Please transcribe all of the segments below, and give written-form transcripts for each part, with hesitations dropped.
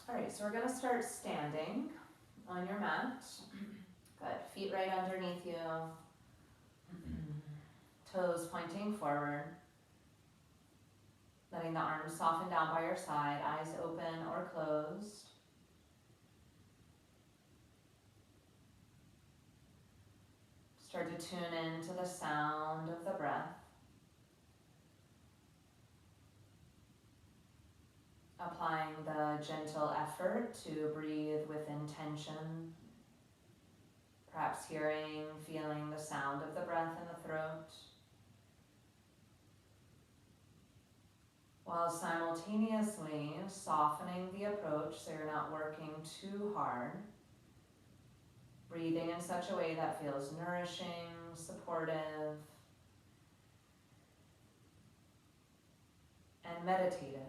All right, so we're gonna start standing on your mat. Good, feet right underneath you. Toes pointing forward. Letting the arms soften down by your side, eyes open or closed. Start to tune into the sound of the breath. Applying the gentle effort to breathe with intention. Perhaps hearing, feeling the sound of the breath in the throat. While simultaneously softening the approach so you're not working too hard. Breathing in such a way that feels nourishing, supportive, and meditative.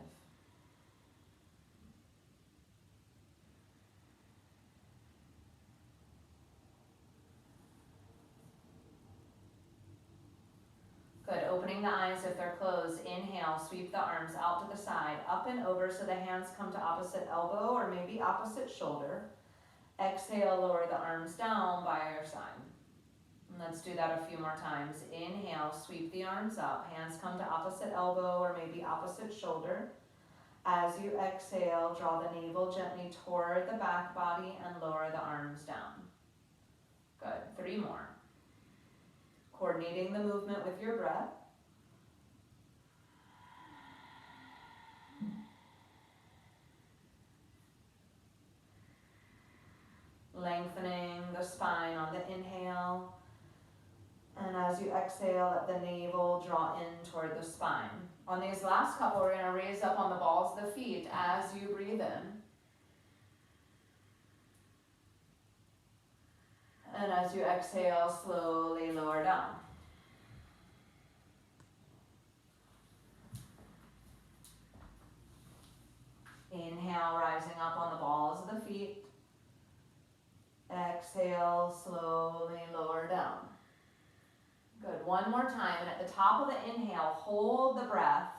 Good, opening the eyes if they're closed. Inhale, sweep the arms out to the side, up and over so the hands come to opposite elbow or maybe opposite shoulder. Exhale, lower the arms down by your side. And let's do that a few more times. Inhale, sweep the arms up, hands come to opposite elbow or maybe opposite shoulder. As you exhale, draw the navel gently toward the back body and lower the arms down. Good, 3 more. Coordinating the movement with your breath. Lengthening the spine on the inhale. And as you exhale, let the navel draw in toward the spine. On these last couple, we're going to raise up on the balls of the feet as you breathe in. And as you exhale, slowly lower down. Inhale, rising up on the balls of the feet. Exhale, slowly lower down. Good, 1 more time, and at the top of the inhale, hold the breath.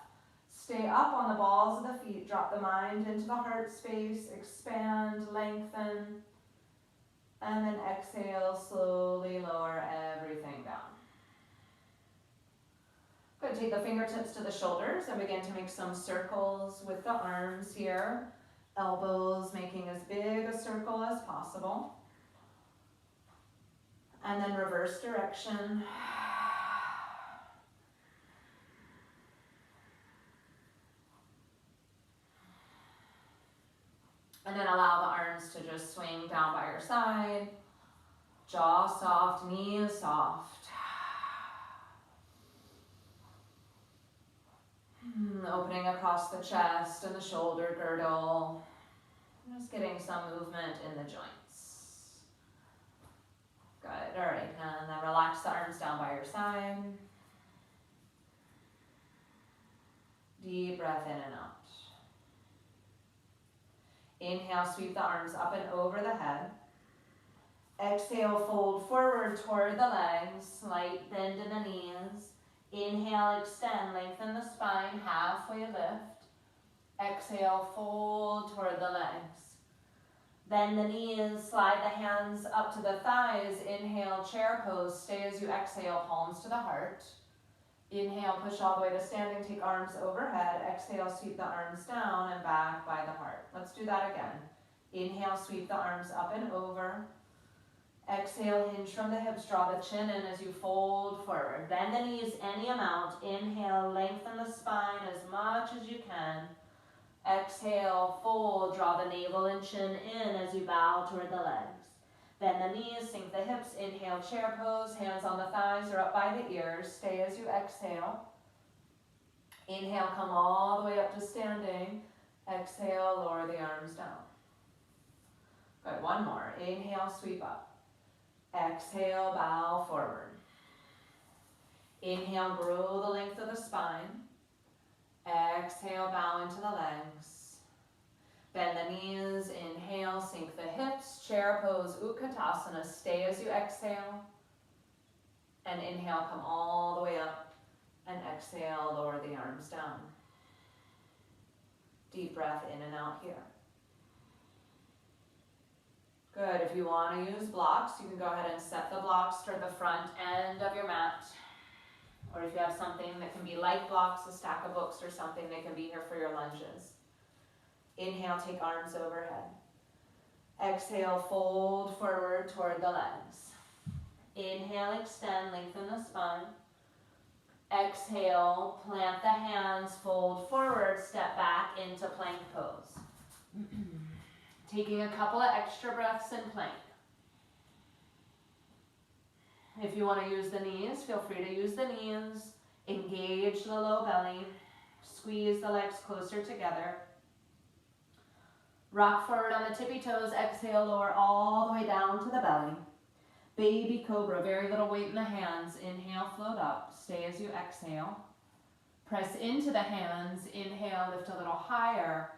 Stay up on the balls of the feet, drop the mind into the heart space, expand, lengthen, and then exhale, slowly lower everything down. Good, take the fingertips to the shoulders and begin to make some circles with the arms here. Elbows making as big a circle as possible. And then reverse direction. And then allow the arms to just swing down by your side. Jaw soft, knees soft. Opening across the chest and the shoulder girdle. Just getting some movement in the joints. Good, all right, and then relax the arms down by your side. Deep breath in and out. Inhale, sweep the arms up and over the head. Exhale, fold forward toward the legs, slight bend in the knees. Inhale, extend, lengthen the spine, halfway lift. Exhale, fold toward the legs. Bend the knees, slide the hands up to the thighs. Inhale, chair pose, stay as you exhale, palms to the heart. Inhale, push all the way to standing, take arms overhead. Exhale, sweep the arms down and back by the heart. Let's do that again. Inhale, sweep the arms up and over. Exhale, hinge from the hips, draw the chin in as you fold forward. Bend the knees any amount. Inhale, lengthen the spine as much as you can. Exhale, fold, draw the navel and chin in as you bow toward the legs. Bend the knees, sink the hips. Inhale, chair pose, hands on the thighs or up by the ears. Stay as you exhale. Inhale, come all the way up to standing. Exhale, lower the arms down. Good, 1 more. Inhale, sweep up. Exhale, bow forward. Inhale, grow the length of the spine. Exhale, bow into the legs. Bend the knees, inhale, sink the hips, chair pose, Utkatasana. Stay as you exhale. And inhale, come all the way up. And exhale, lower the arms down. Deep breath in and out here. Good. If you want to use blocks, you can go ahead and set the blocks toward the front end of your mat. Or if you have something that can be like blocks, a stack of books or something, they can be here for your lunges. Inhale, take arms overhead. Exhale, fold forward toward the legs. Inhale, extend, lengthen the spine. Exhale, plant the hands, fold forward, step back into plank pose. Taking a couple of extra breaths in plank. If you want to use the knees, feel free to use the knees. Engage the low belly. Squeeze the legs closer together. Rock forward on the tippy toes. Exhale, lower all the way down to the belly. Baby cobra, very little weight in the hands. Inhale, float up. Stay as you exhale. Press into the hands. Inhale, lift a little higher.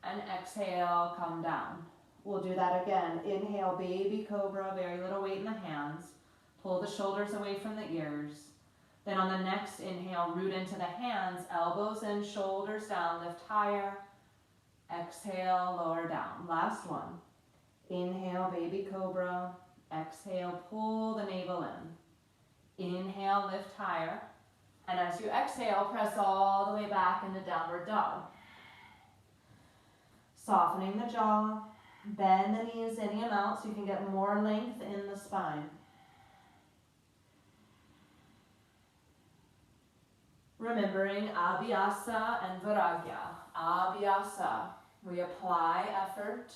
And exhale, come down. We'll do that again. Inhale, baby cobra, very little weight in the hands. Pull the shoulders away from the ears. Then on the next inhale, root into the hands, elbows in, shoulders down, lift higher. Exhale, lower down. Last one. Inhale, baby cobra. Exhale, pull the navel in. Inhale, lift higher. And as you exhale, press all the way back into downward dog. Softening the jaw. Bend the knees any amount so you can get more length in the spine. Remembering abhyasa and vairagya. Abhyasa, we apply effort,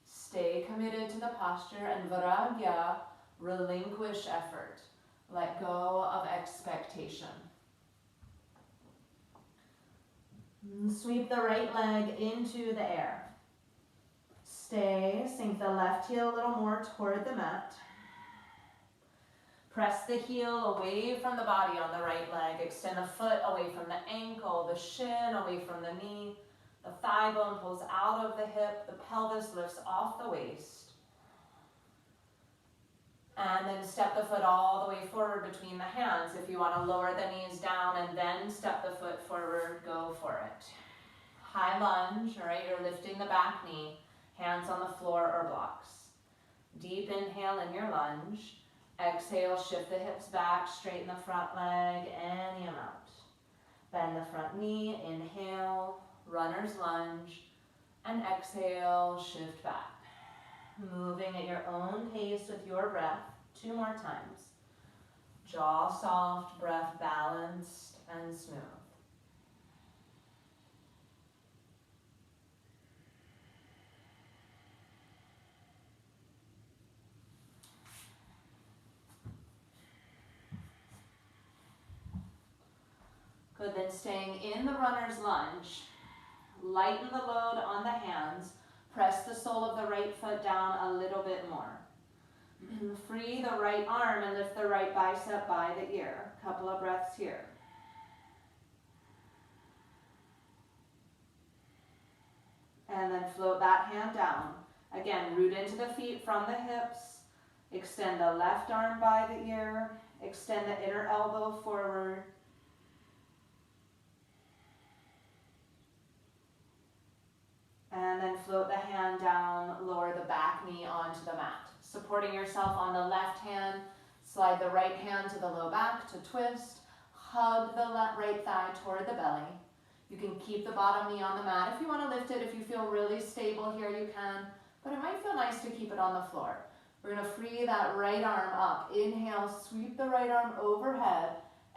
stay committed to the posture, and vairagya, relinquish effort, let go of expectation. Sweep the right leg into the air. Stay, sink the left heel a little more toward the mat. Press the heel away from the body on the right leg. Extend the foot away from the ankle, the shin away from the knee. The thigh bone pulls out of the hip. The pelvis lifts off the waist. And then step the foot all the way forward between the hands. If you want to lower the knees down and then step the foot forward, go for it. High lunge, all right, you're lifting the back knee, hands on the floor or blocks. Deep inhale in your lunge. Exhale, shift the hips back, straighten the front leg any amount. Bend the front knee, inhale, runner's lunge, and exhale, shift back. Moving at your own pace with your breath, 2 more times. Jaw soft, breath balanced and smooth. Good, then staying in the runner's lunge, lighten the load on the hands, press the sole of the right foot down a little bit more. Free the right arm and lift the right bicep by the ear. Couple of breaths here. And then float that hand down. Again, root into the feet from the hips. Extend the left arm by the ear. Extend the inner elbow forward. And then float the hand down, lower the back knee onto the mat. Supporting yourself on the left hand, slide the right hand to the low back to twist. Hug the right thigh toward the belly. You can keep the bottom knee on the mat. If you want to lift it, if you feel really stable here, you can. But it might feel nice to keep it on the floor. We're going to free that right arm up. Inhale, sweep the right arm overhead.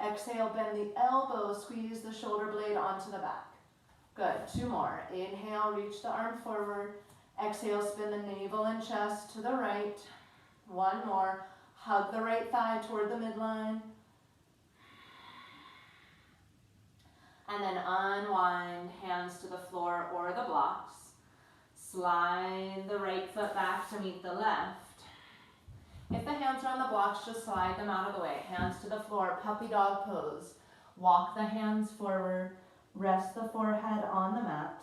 Exhale, bend the elbow, squeeze the shoulder blade onto the back. Good, 2 more. Inhale, reach the arm forward. Exhale, spin the navel and chest to the right. 1 more. Hug the right thigh toward the midline. And then unwind, hands to the floor or the blocks. Slide the right foot back to meet the left. If the hands are on the blocks, just slide them out of the way. Hands to the floor, puppy dog pose. Walk the hands forward. Rest the forehead on the mat.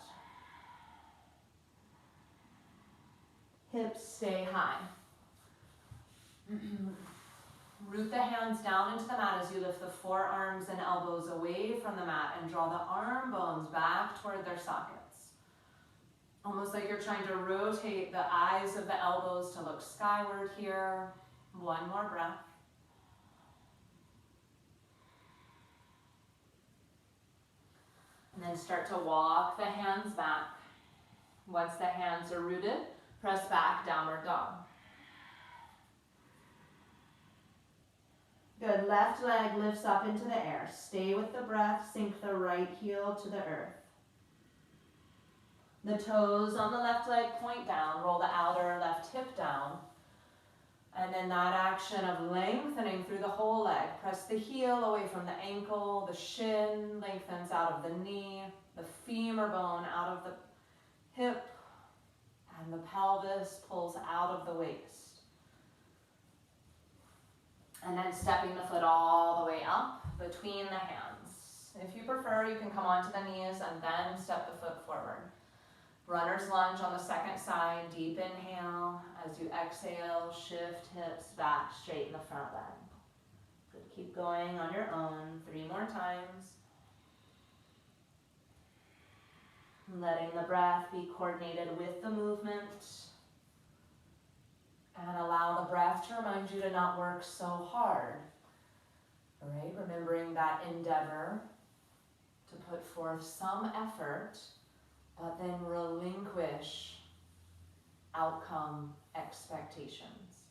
Hips stay high. Root the hands down into the mat as you lift the forearms and elbows away from the mat and draw the arm bones back toward their sockets. Almost like you're trying to rotate the eyes of the elbows to look skyward here. One more breath. And then start to walk the hands back. Once the hands are rooted, press back, downward dog. Good, left leg lifts up into the air. Stay with the breath, sink the right heel to the earth. The toes on the left leg point down, roll the outer left hip down. And then that action of lengthening through the whole leg. Press the heel away from the ankle, the shin lengthens out of the knee, the femur bone out of the hip, and the pelvis pulls out of the waist. And then stepping the foot all the way up between the hands. If you prefer, you can come onto the knees and then step the foot forward. Runner's lunge on the second side, deep inhale. As you exhale, shift hips back, straighten the front leg. Good, keep going on your own, 3 more times. Letting the breath be coordinated with the movement. And allow the breath to remind you to not work so hard. All right, remembering that endeavor to put forth some effort, but then relinquish outcome expectations.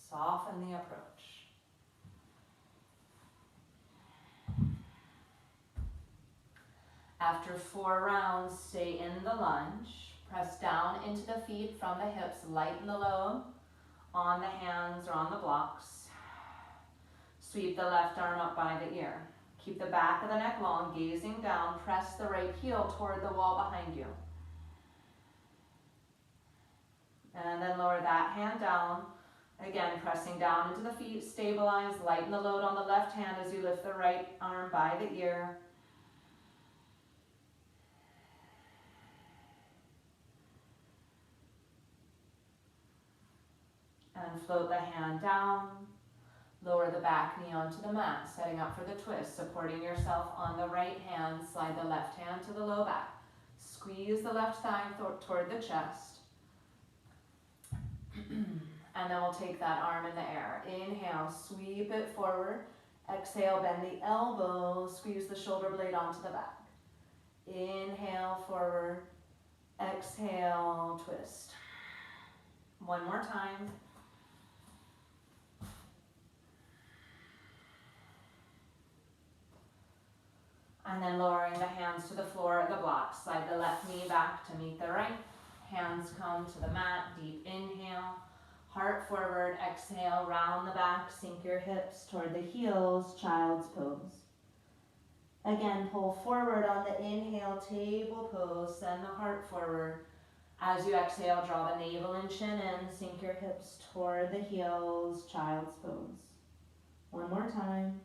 Soften the approach. After 4 rounds, stay in the lunge. Press down into the feet from the hips. Lighten the load on the hands or on the blocks. Sweep the left arm up by the ear. Keep the back of the neck long, gazing down. Press the right heel toward the wall behind you. And then lower that hand down. Again, pressing down into the feet, stabilize, lighten the load on the left hand as you lift the right arm by the ear. And float the hand down. Lower the back knee onto the mat, setting up for the twist, supporting yourself on the right hand. Slide the left hand to the low back. Squeeze the left thigh toward the chest. And then we'll take that arm in the air. Inhale, sweep it forward. Exhale, bend the elbow, squeeze the shoulder blade onto the back. Inhale, forward. Exhale, twist. One more time. And then lowering the hands to the floor of the block. Slide the left knee back to meet the right. Hands come to the mat. Deep inhale. Heart forward. Exhale. Round the back. Sink your hips toward the heels. Child's pose. Again, pull forward on the inhale. Table pose. Send the heart forward. As you exhale, draw the navel and chin in. Sink your hips toward the heels. Child's pose. One more time.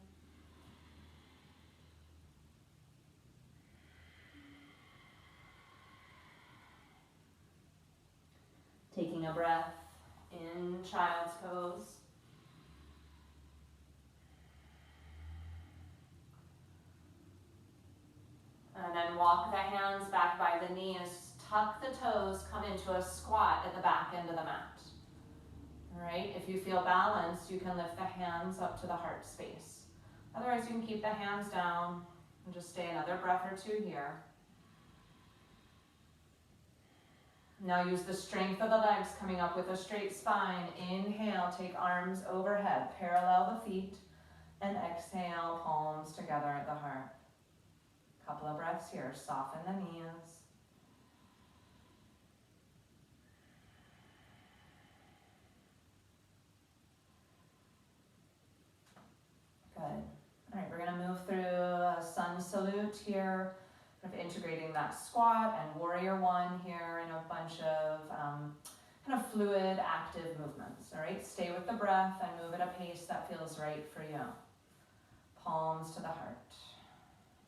Taking a breath in child's pose. And then walk the hands back by the knees. Tuck the toes, come into a squat at the back end of the mat. All right, if you feel balanced, you can lift the hands up to the heart space. Otherwise, you can keep the hands down and just stay another breath or 2 here. Now use the strength of the legs coming up with a straight spine. Inhale, take arms overhead, parallel the feet, and exhale, palms together at the heart. Couple of breaths here, soften the knees. Good. All right, we're gonna move through a sun salute here. Kind of integrating that squat and warrior 1 here in a bunch of kind of fluid, active movements. All right, stay with the breath and move at a pace that feels right for you. Palms to the heart.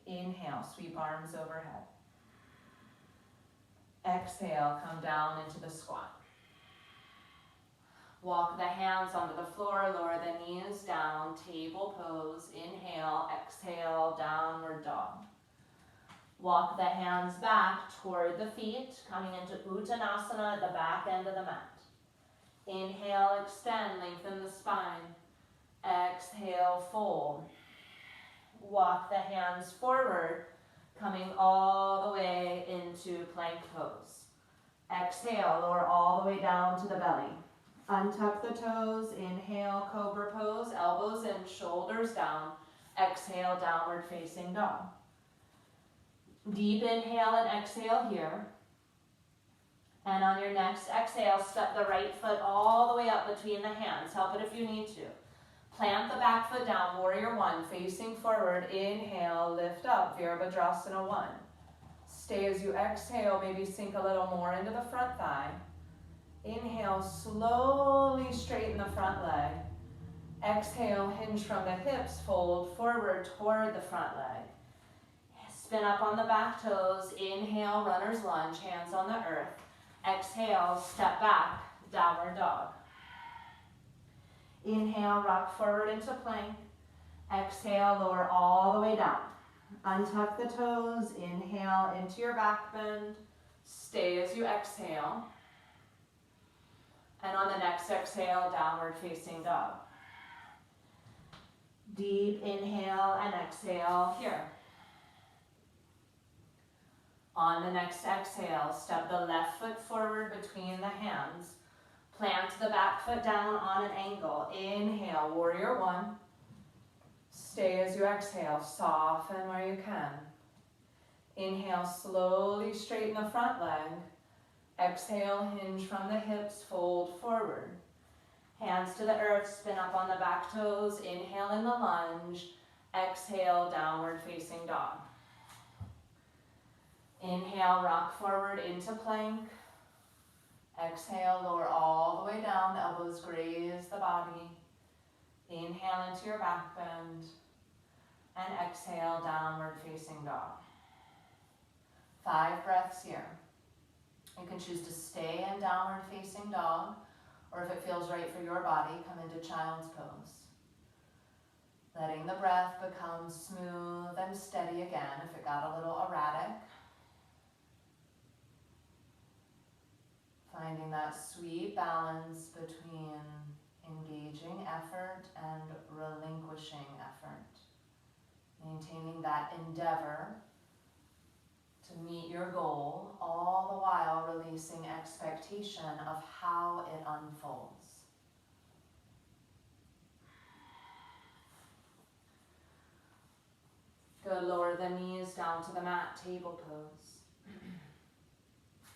Inhale, sweep arms overhead. Exhale, come down into the squat. Walk the hands onto the floor, lower the knees down, table pose. Inhale, exhale, downward dog. Walk the hands back toward the feet, coming into Uttanasana at the back end of the mat. Inhale, extend, lengthen the spine. Exhale, fold. Walk the hands forward, coming all the way into plank pose. Exhale, lower all the way down to the belly. Untuck the toes, inhale, cobra pose, elbows in, shoulders down. Exhale, downward facing dog. Deep inhale and exhale here. And on your next exhale, step the right foot all the way up between the hands. Help it if you need to. Plant the back foot down, warrior one, facing forward. Inhale, lift up, Virabhadrasana 1. Stay as you exhale, maybe sink a little more into the front thigh. Inhale, slowly straighten the front leg. Exhale, hinge from the hips, fold forward toward the front leg. Spin up on the back toes. Inhale, runner's lunge, hands on the earth. Exhale, step back, downward dog. Inhale, rock forward into plank. Exhale, lower all the way down. Untuck the toes. Inhale into your back bend. Stay as you exhale. And on the next exhale, downward facing dog. Deep inhale and exhale here. On the next exhale, step the left foot forward between the hands. Plant the back foot down on an angle. Inhale, warrior one. Stay as you exhale, soften where you can. Inhale, slowly straighten the front leg. Exhale, hinge from the hips, fold forward. Hands to the earth, spin up on the back toes. Inhale in the lunge. Exhale, downward facing dog. Inhale, rock forward into plank. Exhale, lower all the way down, elbows graze the body. Inhale into your back bend. And exhale, downward facing dog. 5 breaths here. You can choose to stay in downward facing dog, or if it feels right for your body, come into child's pose. Letting the breath become smooth and steady again if it got a little erratic. Finding that sweet balance between engaging effort and relinquishing effort. Maintaining that endeavor to meet your goal, all the while releasing expectation of how it unfolds. Good, lower the knees down to the mat, table pose.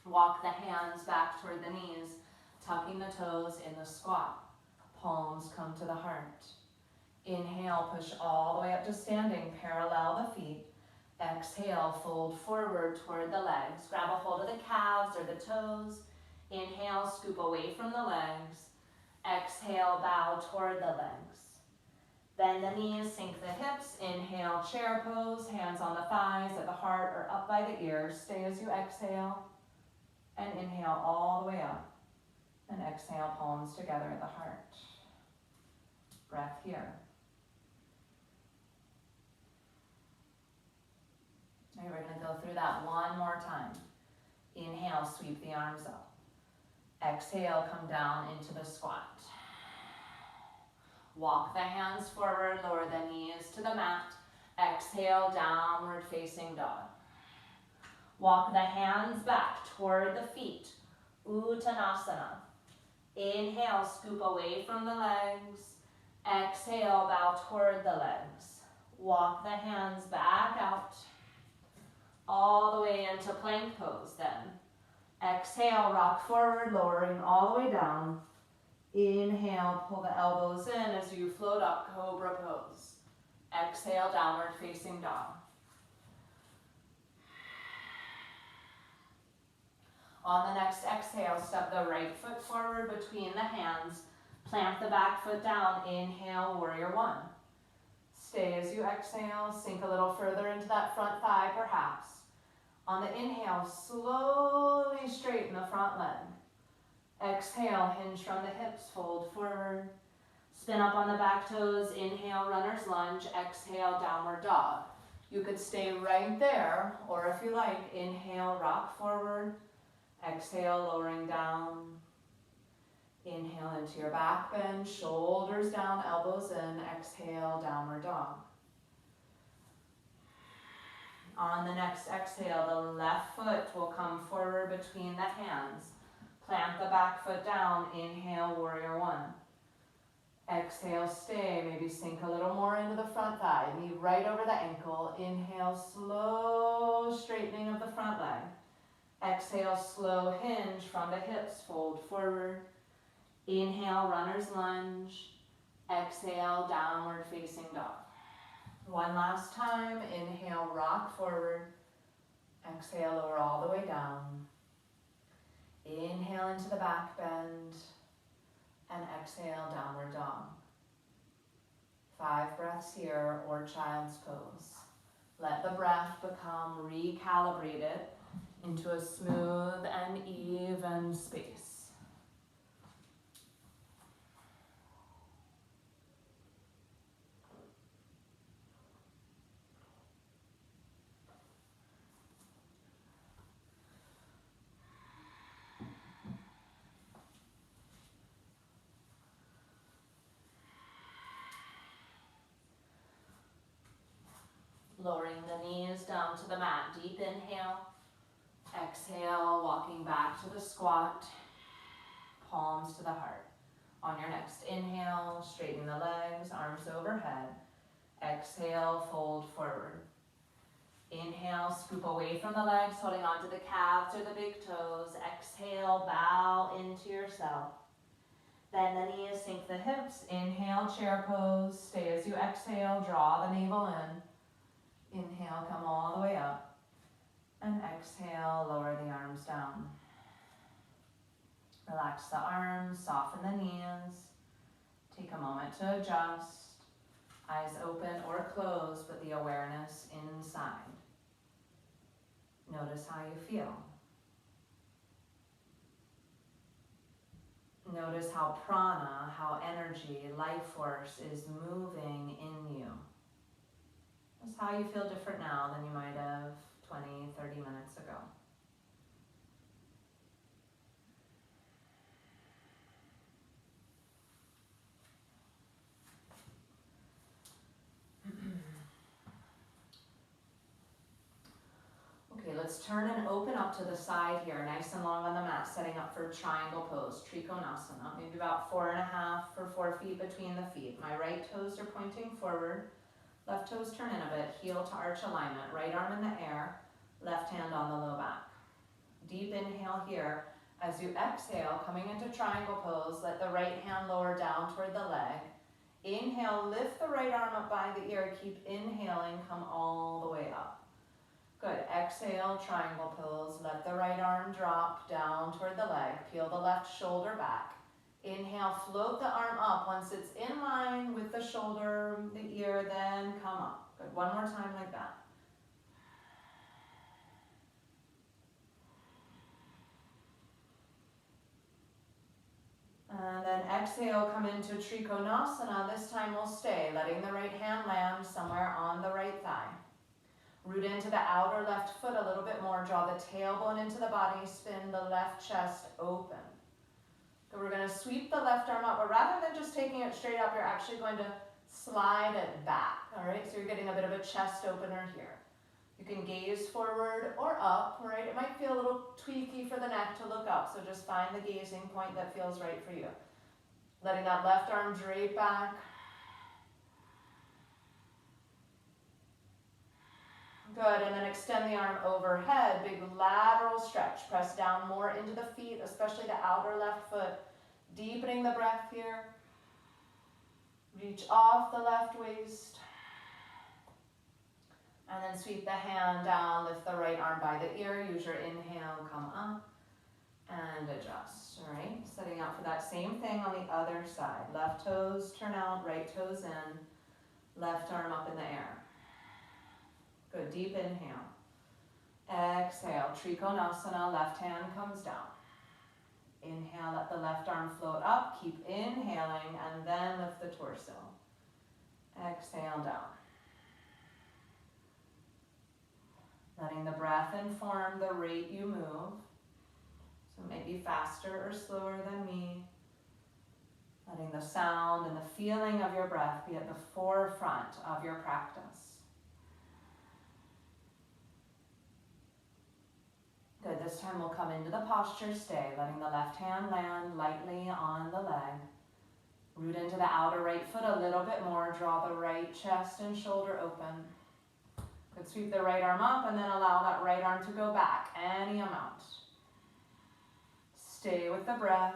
Walk the hands back toward the knees, tucking the toes in the squat. Palms come to the heart. Inhale, push all the way up to standing, parallel the feet. Exhale, fold forward toward the legs. Grab a hold of the calves or the toes. Inhale, scoop away from the legs. Exhale, bow toward the legs. Bend the knees, sink the hips. Inhale, chair pose, hands on the thighs, at the heart or up by the ears. Stay as you exhale. And inhale all the way up. And exhale, palms together at the heart. Breath here. All right, we're going to go through that one more time. Inhale, sweep the arms up. Exhale, come down into the squat. Walk the hands forward, lower the knees to the mat. Exhale, downward facing dog. Walk the hands back toward the feet. Uttanasana. Inhale, scoop away from the legs. Exhale, bow toward the legs. Walk the hands back out. All the way into plank pose then. Exhale, rock forward, lowering all the way down. Inhale, pull the elbows in as you float up, cobra pose. Exhale, downward facing dog. On the next exhale, step the right foot forward between the hands. Plant the back foot down. Inhale, warrior one. Stay as you exhale. Sink a little further into that front thigh, perhaps. On the inhale, slowly straighten the front leg. Exhale, hinge from the hips, fold forward. Spin up on the back toes. Inhale, runner's lunge. Exhale, downward dog. You could stay right there, or if you like, inhale, rock forward. Exhale, lowering down. Inhale into your back bend, shoulders down, elbows in. Exhale, downward dog. On the next exhale, the left foot will come forward between the hands. Plant the back foot down. Inhale, warrior one. Exhale, stay. Maybe sink a little more into the front thigh. Knee right over the ankle. Inhale, slow straightening of the front leg. Exhale, slow hinge from the hips. Fold forward. Inhale, runner's lunge. Exhale, downward facing dog. One last time. Inhale, rock forward. Exhale, lower all the way down. Inhale into the back bend. And exhale, downward dog. 5 breaths here, or child's pose. Let the breath become recalibrated into a smooth and even space. Lowering the knees down to the mat. Deep inhale. Exhale, walking back to the squat. Palms to the heart. On your next inhale, straighten the legs, arms overhead. Exhale, fold forward. Inhale, scoop away from the legs, holding onto the calves or the big toes. Exhale, bow into yourself. Bend the knees, sink the hips. Inhale, chair pose. Stay as you exhale, draw the navel in. Inhale, come all the way up. And exhale, lower the arms down. Relax the arms, soften the knees. Take a moment to adjust. Eyes open or closed, but the awareness inside. Notice how you feel. Notice how prana, how energy, life force is moving in you. Notice how you feel different now than you might have 20, 30 minutes ago. Okay, let's turn and open up to the side here, nice and long on the mat, setting up for triangle pose, Trikonasana. Maybe about 4.5 or 4 feet between the feet. My right toes are pointing forward, left toes turn in a bit, heel to arch alignment, right arm in the air, left hand on the low back. Deep inhale here. As you exhale, coming into triangle pose, let the right hand lower down toward the leg. Inhale, lift the right arm up by the ear, keep inhaling, come all the way up. Good, exhale, triangle pose, let the right arm drop down toward the leg, peel the left shoulder back. Inhale, float the arm up. Once it's in line with the shoulder, the ear, then come up. Good, one more time like that. And then exhale, come into Trikonasana. This time we'll stay, letting the right hand land somewhere on the right thigh. Root into the outer left foot a little bit more. Draw the tailbone into the body. Spin the left chest open. So we're going to sweep the left arm up, but rather than just taking it straight up, you're actually going to slide it back. All right, so you're getting a bit of a chest opener here. You can gaze forward or up, right? It might feel a little tweaky for the neck to look up, so just find the gazing point that feels right for you. Letting that left arm drape back. Good, and then extend the arm overhead, big lateral stretch. Press down more into the feet, especially the outer left foot. Deepening the breath here. Reach off the left waist. And then sweep the hand down, lift the right arm by the ear. Use your inhale, come up, and adjust, all right? Setting up for that same thing on the other side. Left toes turn out, right toes in, left arm up in the air. Good, deep inhale. Exhale, Trikonasana, left hand comes down. Inhale, let the left arm float up. Keep inhaling, and then lift the torso. Exhale, down. letting the breath inform the rate you move. So it may be faster or slower than me. Letting the sound and the feeling of your breath be at the forefront of your practice. Good, this time we'll come into the posture stay, letting the left hand land lightly on the leg. Root into the outer right foot a little bit more, draw the right chest and shoulder open. Good, sweep the right arm up and then allow that right arm to go back, any amount. Stay with the breath.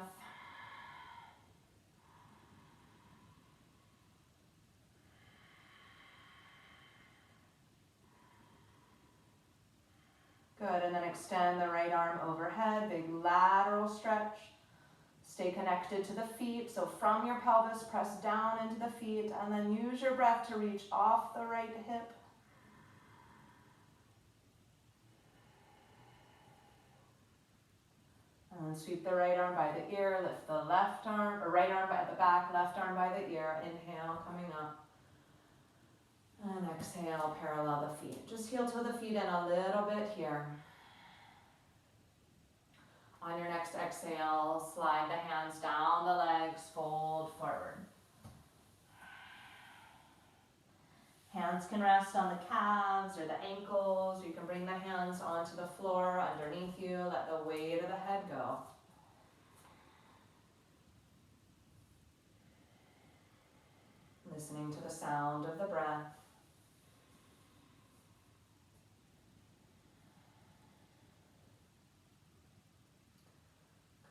Good, and then extend the right arm overhead, big lateral stretch. Stay connected to the feet, so from your pelvis, press down into the feet, and then use your breath to reach off the right hip. And then sweep the right arm by the ear, lift the left arm, or right arm by the back, left arm by the ear. Inhale, coming up. And exhale, parallel the feet. Just heel toe the feet in a little bit here. On your next exhale, slide the hands down the legs, fold forward. Hands can rest on the calves or the ankles. You can bring the hands onto the floor underneath you. Let the weight of the head go. Listening to the sound of the breath.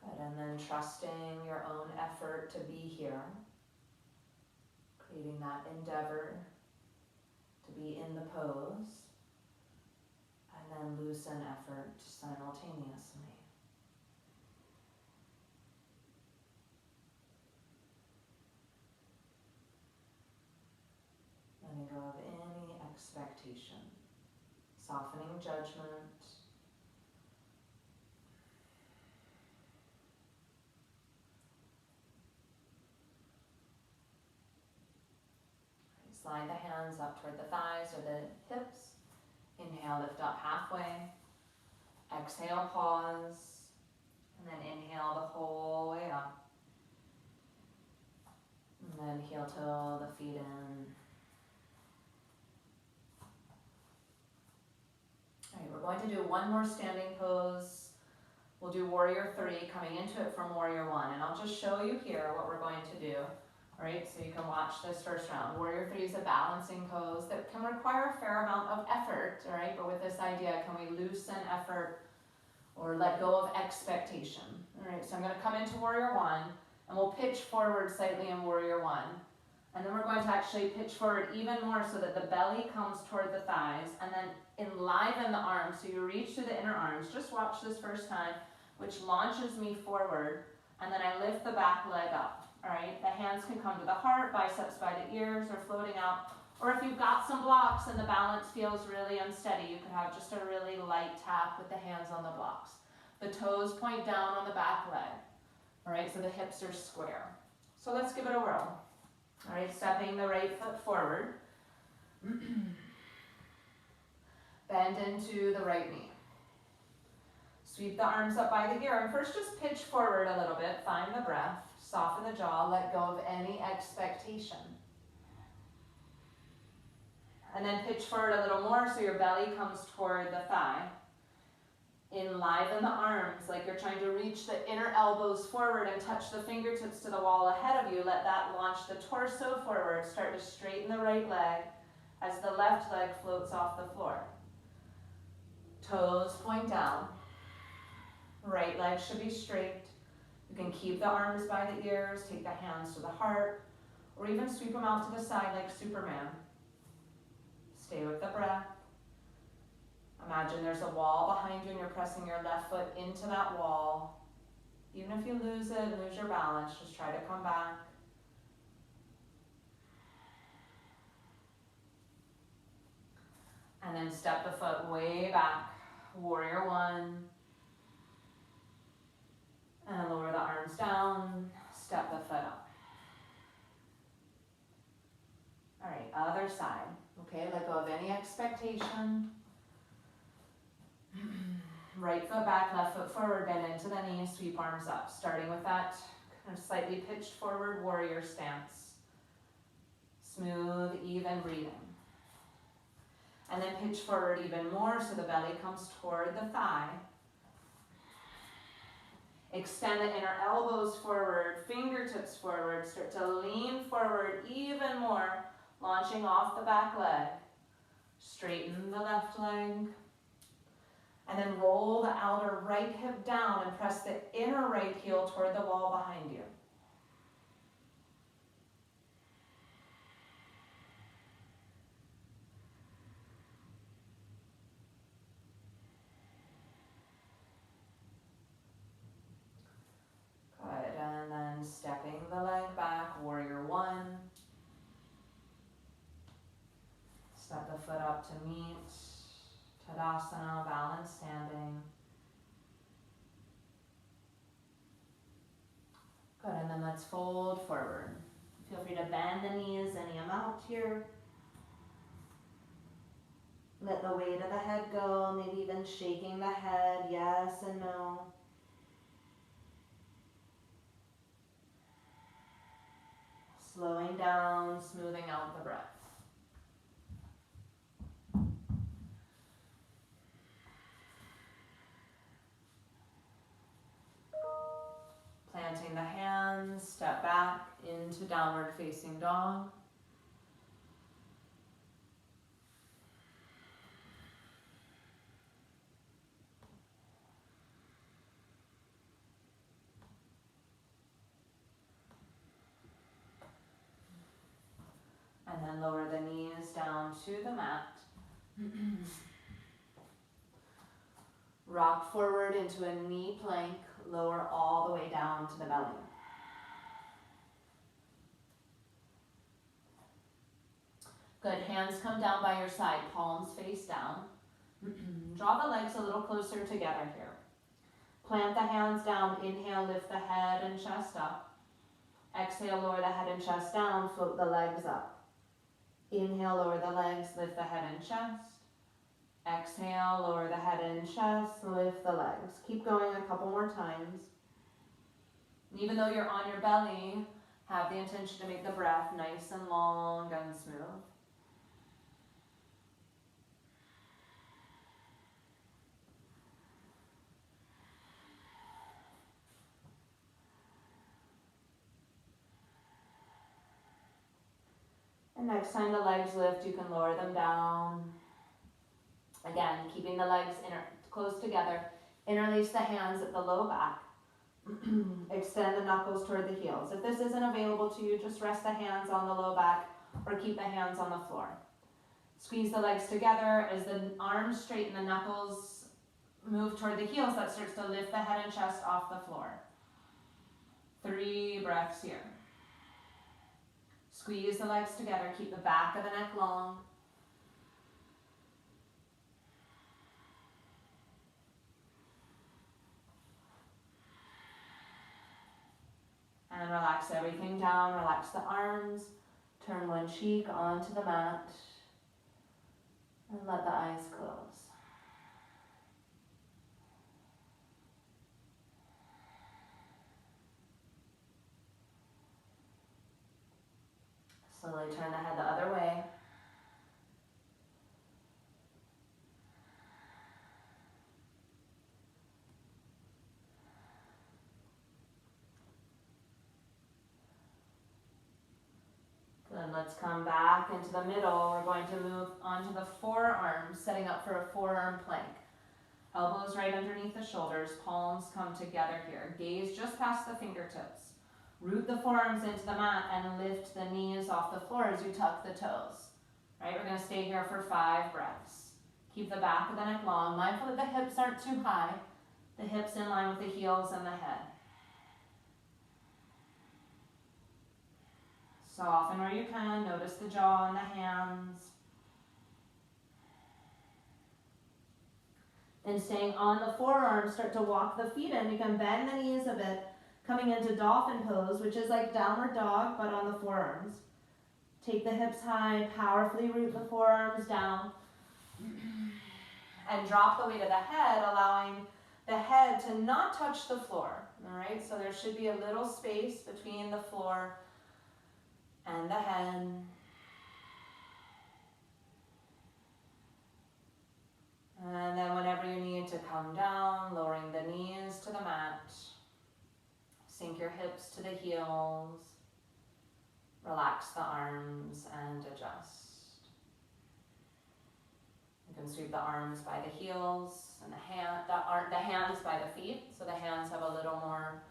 Good, and then trusting your own effort to be here. Creating that endeavor to be in the pose, and then loosen effort simultaneously. Letting go of any expectation, softening judgment. Slide the hands up toward the thighs or the hips. Inhale, lift up halfway. Exhale, pause. And then inhale the whole way up. And then heel toe the feet in. All right, we're going to do one more standing pose. We'll do warrior 3, coming into it from warrior 1. And I'll just show you here what we're going to do. All right, so you can watch this first round. Warrior 3 is a balancing pose that can require a fair amount of effort, all right? But with this idea, can we loosen effort or let go of expectation? All right, so I'm gonna come into warrior 1, and we'll pitch forward slightly in warrior 1. And then we're going to actually pitch forward even more so that the belly comes toward the thighs, and then enliven the arms. So you reach through the inner arms. Just watch this first time, which launches me forward, and then I lift the back leg up. All right, the hands can come to the heart, biceps by the ears or floating out. Or if you've got some blocks and the balance feels really unsteady, you could have just a really light tap with the hands on the blocks. The toes point down on the back leg. All right, so the hips are square. So let's give it a whirl. All right, stepping the right foot forward. Bend into the right knee. Sweep the arms up by the ear, and first just pitch forward a little bit, find the breath. Soften the jaw, let go of any expectation. And then pitch forward a little more so your belly comes toward the thigh. Enliven the arms like you're trying to reach the inner elbows forward and touch the fingertips to the wall ahead of you. Let that launch the torso forward. Start to straighten the right leg as the left leg floats off the floor. Toes point down. Right leg should be straight. You can keep the arms by the ears, take the hands to the heart, or even sweep them out to the side like Superman. Stay with the breath. Imagine there's a wall behind you and you're pressing your left foot into that wall. Even if you lose it, lose your balance, just try to come back. And then step the foot way back, warrior 1. And lower the arms down, step the foot up. All right, other side. Okay, let go of any expectation. Right foot back, left foot forward, bend into the knees, sweep arms up. Starting with that kind of slightly pitched forward warrior stance. Smooth, even breathing. And then pitch forward even more so the belly comes toward the thigh. Extend the inner elbows forward, fingertips forward. Start to lean forward even more, launching off the back leg. Straighten the left leg. And then roll the outer right hip down and press the inner right heel toward the wall behind you. Good, and then stepping the leg back, warrior one. Step the foot up to meet, Tadasana, balanced standing. Good, and then let's fold forward. Feel free to bend the knees any amount here. Let the weight of the head go, maybe even shaking the head, yes and no. Slowing down, smoothing out the breath. Planting the hands, step back into downward facing dog. And then lower the knees down to the mat. Rock forward into a knee plank, lower all the way down to the belly. Good, hands come down by your side, palms face down. Draw the legs a little closer together here. Plant the hands down, inhale, lift the head and chest up. Exhale, lower the head and chest down, float the legs up. Inhale, lower the legs, lift the head and chest. Exhale, lower the head and chest, lift the legs. Keep going a couple more times. Even though you're on your belly, have the intention to make the breath nice and long and smooth. And next time the legs lift, you can lower them down. Again, keeping the legs close together. Interlace the hands at the low back. Extend the knuckles toward the heels. If this isn't available to you, just rest the hands on the low back or keep the hands on the floor. Squeeze the legs together as the arms straighten, the knuckles move toward the heels. That starts to lift the head and chest off the floor. 3 breaths here. Squeeze the legs together, keep the back of the neck long. And relax everything down, relax the arms, turn one cheek onto the mat, and let the eyes close. Slowly turn the head the other way. Good, let's come back into the middle. We're going to move onto the forearms, setting up for a forearm plank. Elbows right underneath the shoulders, palms come together here. Gaze just past the fingertips. Root the forearms into the mat and lift the knees off the floor as you tuck the toes. Right, we're gonna stay here for 5 breaths. Keep the back of the neck long, mindful that the hips aren't too high. The hips in line with the heels and the head. Soften where you can, notice the jaw and the hands. And staying on the forearms, start to walk the feet in. You can bend the knees a bit, coming into dolphin pose, which is like downward dog, but on the forearms. Take the hips high, powerfully root the forearms down. and drop the weight of the head, allowing the head to not touch the floor. All right, so there should be a little space between the floor and the head. And then whenever you need to come down, lowering the knees to the mat, sink your hips to the heels, relax the arms and adjust. You can sweep the arms by the heels and the hands by the feet, so the hands have a little more,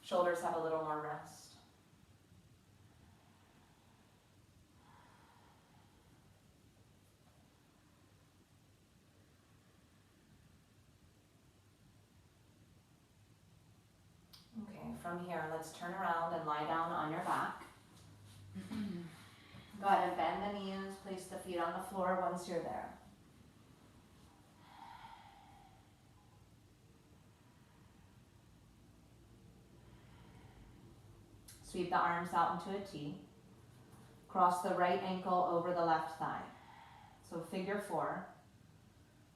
shoulders have a little more rest. Okay, from here, let's turn around and lie down on your back. Go ahead and bend the knees, place the feet on the floor once you're there. Sweep the arms out into a T. Cross the right ankle over the left thigh. So figure 4.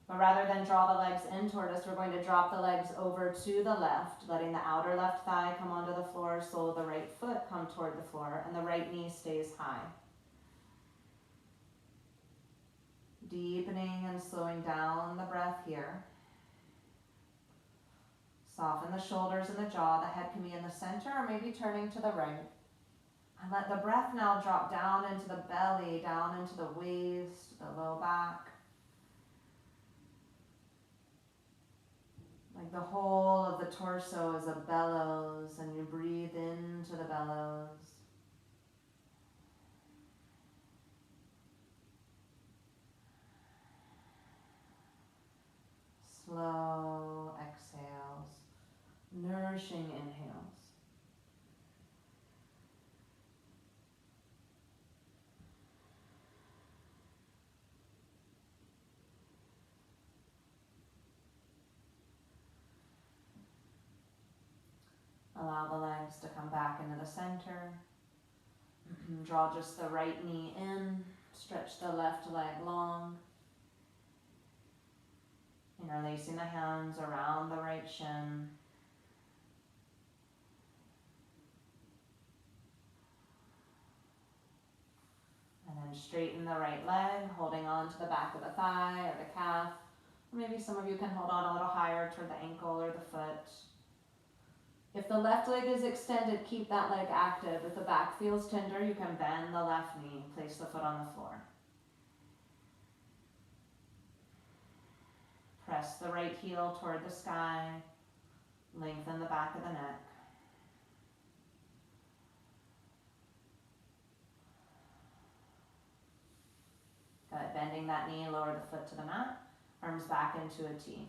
But rather than draw the legs in toward us, we're going to drop the legs over to the left, letting the outer left thigh come onto the floor, sole of the right foot come toward the floor, and the right knee stays high. Deepening and slowing down the breath here. Soften the shoulders and the jaw. The head can be in the center or maybe turning to the right. And let the breath now drop down into the belly, down into the waist, the low back. Like the whole of the torso is a bellows, and you breathe into the bellows. Slow exhales, nourishing inhales. Allow the legs to come back into the center. Draw just the right knee in, stretch the left leg long. Interlacing the hands around the right shin. And then straighten the right leg, holding on to the back of the thigh or the calf. Or maybe some of you can hold on a little higher toward the ankle or the foot. If the left leg is extended, keep that leg active. If the back feels tender, you can bend the left knee, place the foot on the floor. Press the right heel toward the sky, lengthen the back of the neck. Good, bending that knee, lower the foot to the mat, arms back into a T.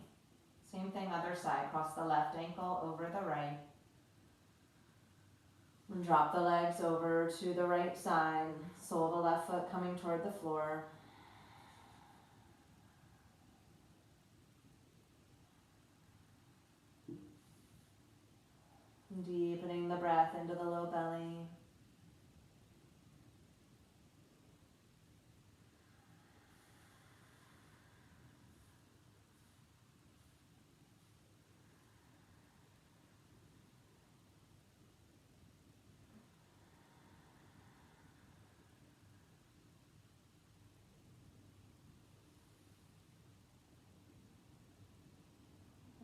Same thing, other side, cross the left ankle over the right. And drop the legs over to the right side, sole of the left foot coming toward the floor. Deepening the breath into the low belly.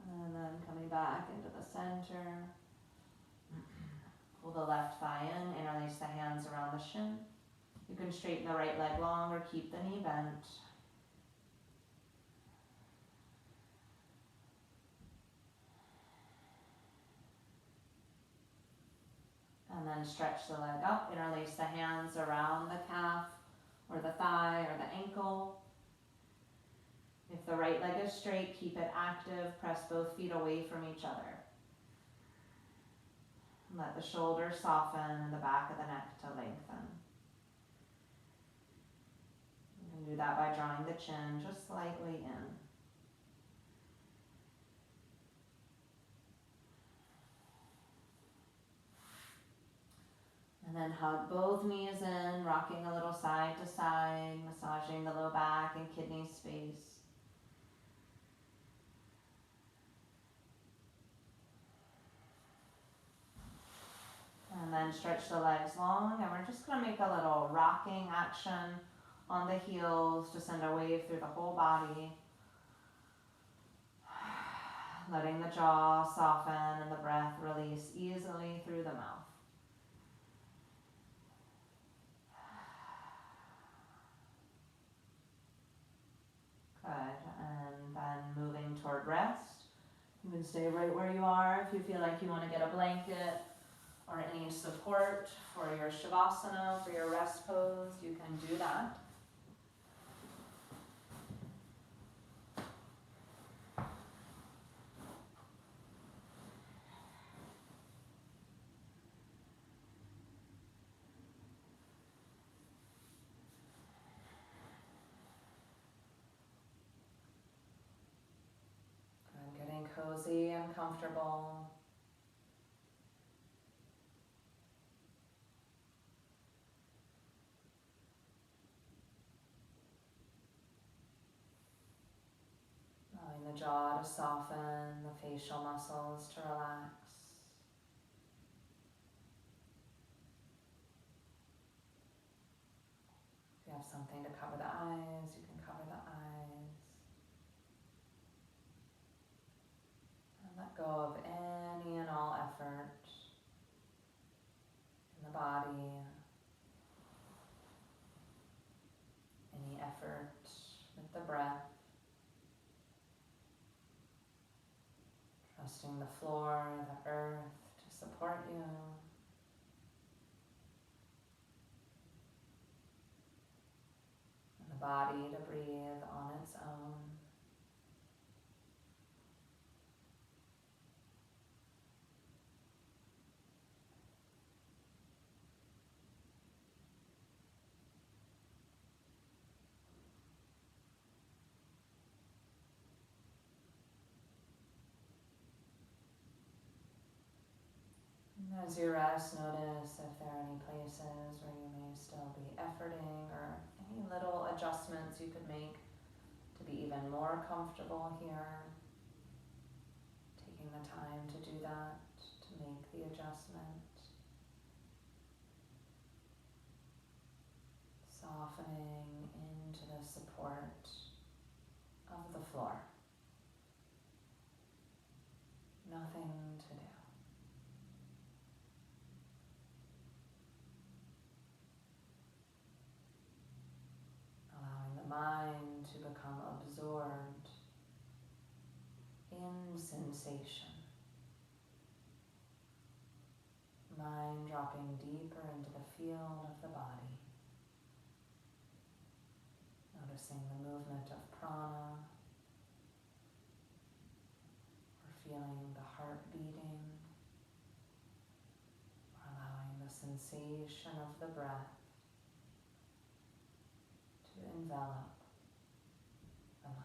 And then coming back into the center. Pull the left thigh in, interlace the hands around the shin. You can straighten the right leg long or keep the knee bent. And then stretch the leg up, interlace the hands around the calf or the thigh or the ankle. If the right leg is straight, keep it active. Press both feet away from each other. Let the shoulders soften and the back of the neck to lengthen. You can do that by drawing the chin just slightly in. And then hug both knees in, rocking a little side to side, massaging the low back and kidney space. then stretch the legs long, and we're just going to make a little rocking action on the heels to send a wave through the whole body. Letting the jaw soften and the breath release easily through the mouth. Good, and then moving toward rest. You can stay right where you are. If you feel like you want to get a blanket or any support for your Shavasana, for your rest pose, you can do that. Good, getting cozy and comfortable. Allowing the jaw to soften, the facial muscles to relax. If you have something to cover the eyes, you can cover the eyes. And let go of any and all effort in the body, any effort with the breath. Trusting the floor, the earth to support you. And the body to breathe on its own. As you rest, notice if there are any places where you may still be efforting or any little adjustments you could make to be even more comfortable here. Taking the time to do that, to make the adjustment. Softening into the support of the floor. Nothing to do. Mind to become absorbed in sensation. Mind dropping deeper into the field of the body. Noticing the movement of prana, or feeling the heart beating, or allowing the sensation of the breath to envelop the mind.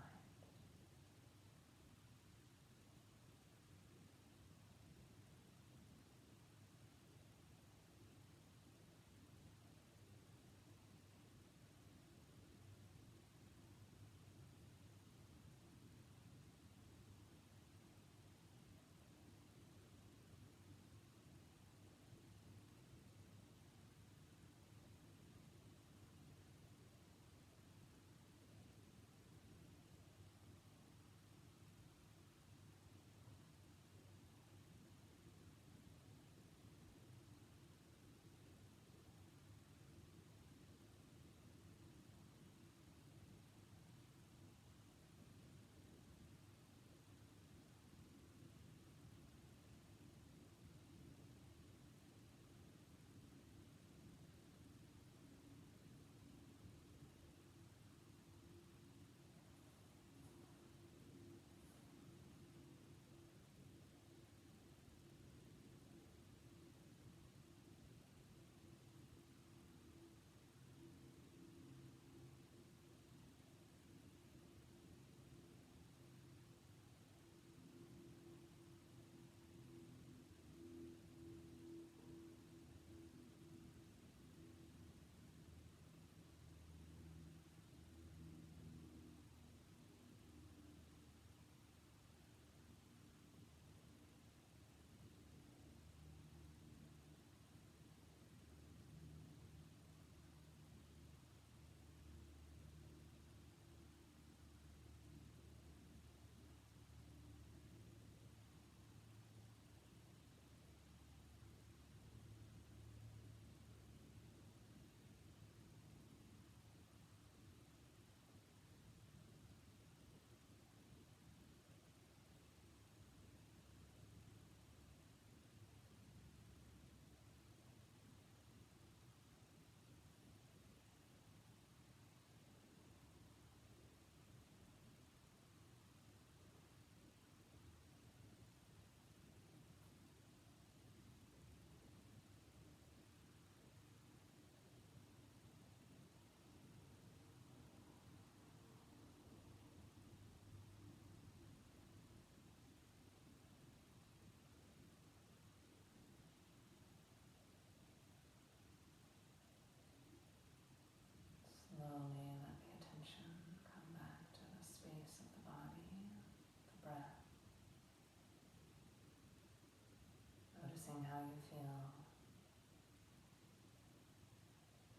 you feel,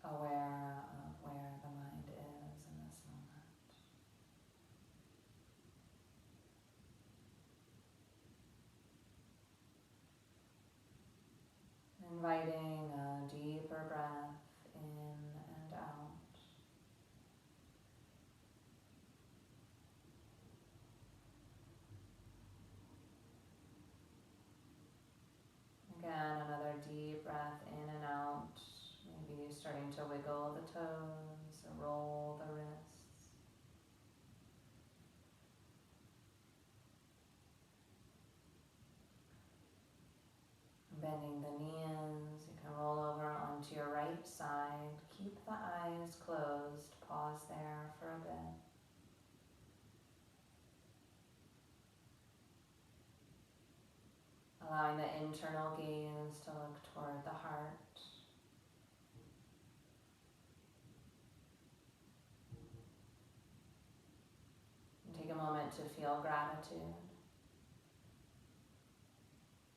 aware of where the mind is in this moment. Inviting a deeper breath in and out. Again, another deep breath in and out. Maybe starting to wiggle the toes or roll the wrists. Bending the knees, you can roll over onto your right side. Keep the eyes closed. Pause there for a bit. Allowing the internal gaze to look toward the heart. And take a moment to feel gratitude.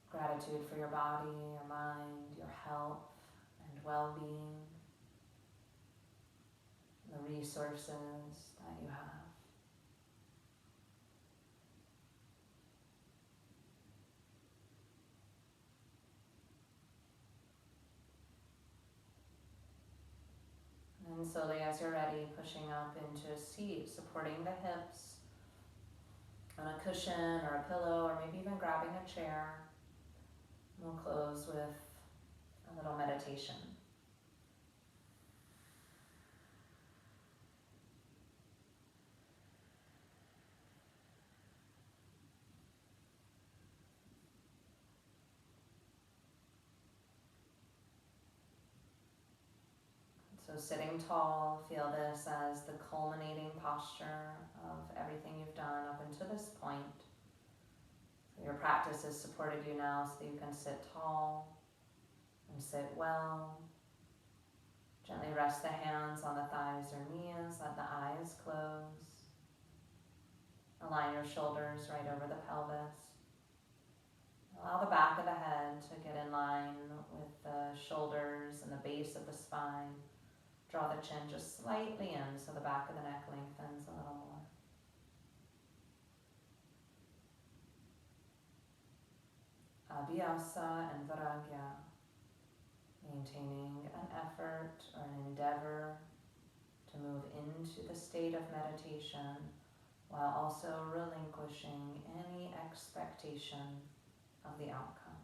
Gratitude for your body, your mind, your health and well-being, the resources that you have. And slowly, as you're ready, pushing up into a seat, supporting the hips on a cushion or a pillow, or maybe even grabbing a chair. We'll close with a little meditation. So sitting tall, feel this as the culminating posture of everything you've done up until this point. So your practice has supported you now so that you can sit tall and sit well. Gently rest the hands on the thighs or knees, let the eyes close. Align your shoulders right over the pelvis. Allow the back of the head to get in line with the shoulders and the base of the spine. Draw the chin just slightly in so the back of the neck lengthens a little more. Abhyasa and Vairagya, maintaining an effort or an endeavor to move into the state of meditation while also relinquishing any expectation of the outcome.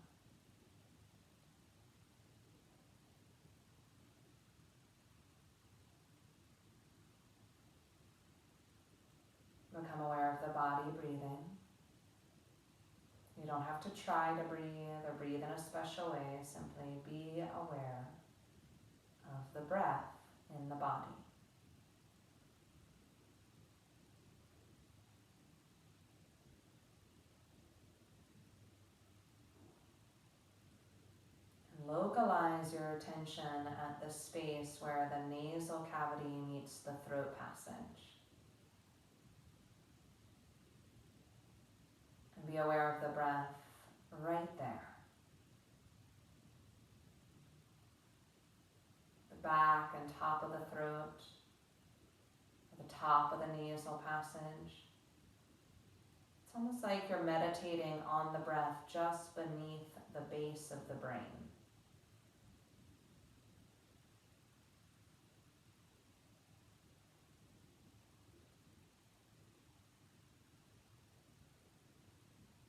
Become aware of the body breathing. You don't have to try to breathe or breathe in a special way. Simply be aware of the breath in the body. And localize your attention at the space where the nasal cavity meets the throat passage. And be aware of the breath right there. The back and top of the throat, the top of the nasal passage. It's almost like you're meditating on the breath just beneath the base of the brain.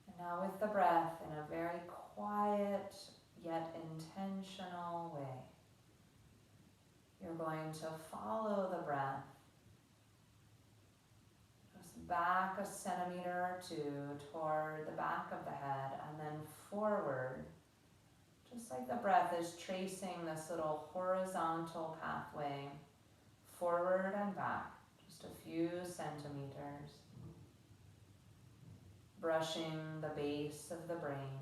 And now with the breath, in a very quiet yet intentional way, you're going to follow the breath just back a centimeter or two toward the back of the head and then forward, just like the breath is tracing this little horizontal pathway forward and back, just a few centimeters, brushing the base of the brain.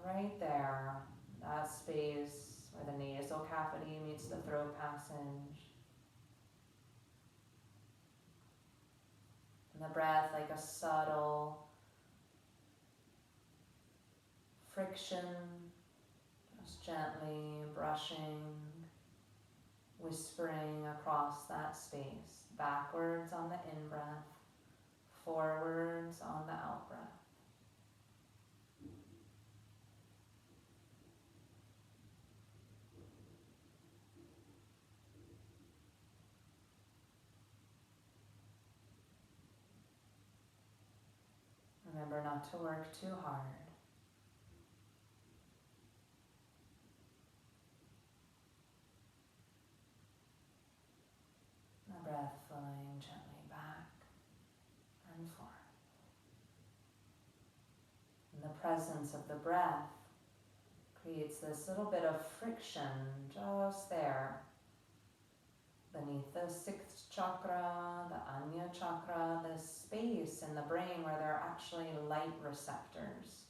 Right there, that space where the nasal cavity meets the throat passage. And the breath like a subtle friction, just gently brushing, whispering across that space, backwards on the in-breath, forwards on the out-breath. Remember not to work too hard. The breath flowing gently back and forth. And the presence of the breath creates this little bit of friction just there beneath the sixth chakra, the Anya chakra, this space in the brain where there are actually light receptors.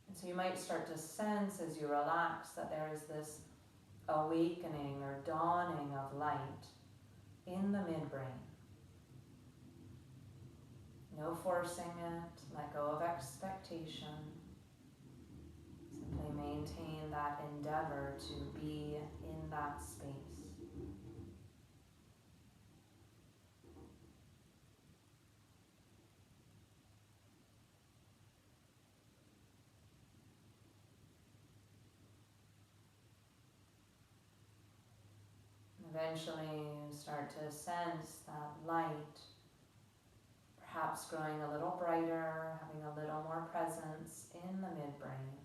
And so you might start to sense as you relax that there is this awakening or dawning of light in the midbrain. No forcing it, let go of expectation. Simply maintain that endeavor to be in that space. Eventually, you start to sense that light, perhaps growing a little brighter, having a little more presence in the midbrain.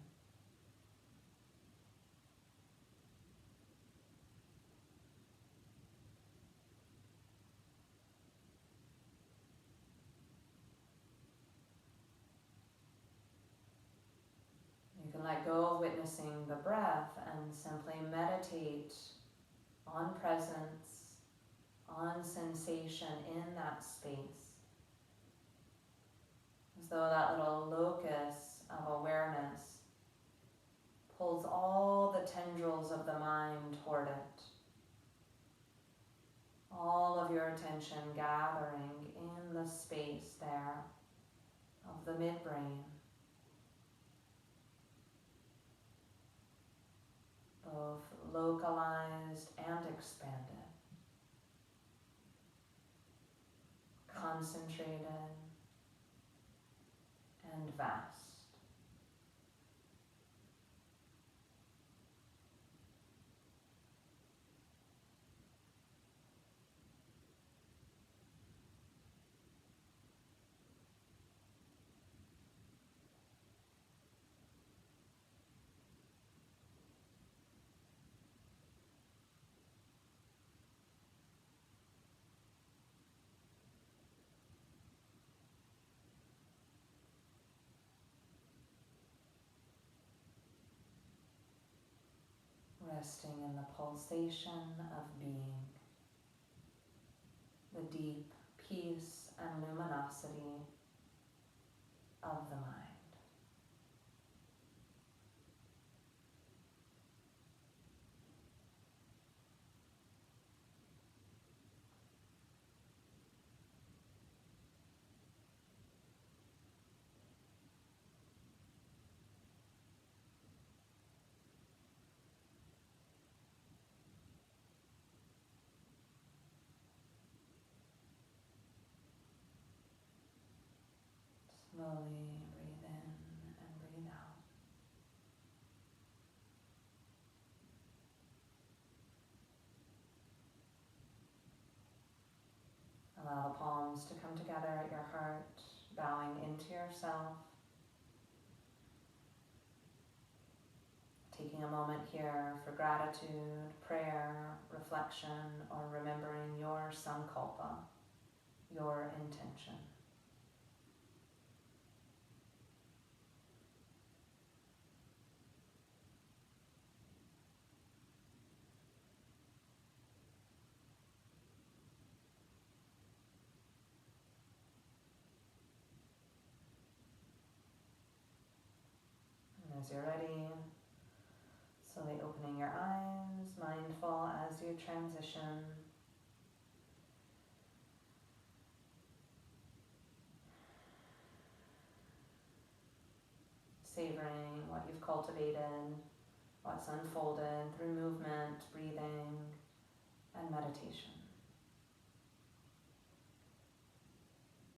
You can let go of witnessing the breath and simply meditate on presence, on sensation in that space. As though that little locus of awareness pulls all the tendrils of the mind toward it. All of your attention gathering in the space there of the midbrain. Both localized and expanded, concentrated and vast. Resting in the pulsation of being, the deep peace and luminosity of the mind. Slowly breathe in and breathe out. Allow the palms to come together at your heart, bowing into yourself. Taking a moment here for gratitude, prayer, reflection, or remembering your sankalpa, your intention. And as you're ready, slowly opening your eyes, mindful as you transition. savoring what you've cultivated, what's unfolded through movement, breathing, and meditation.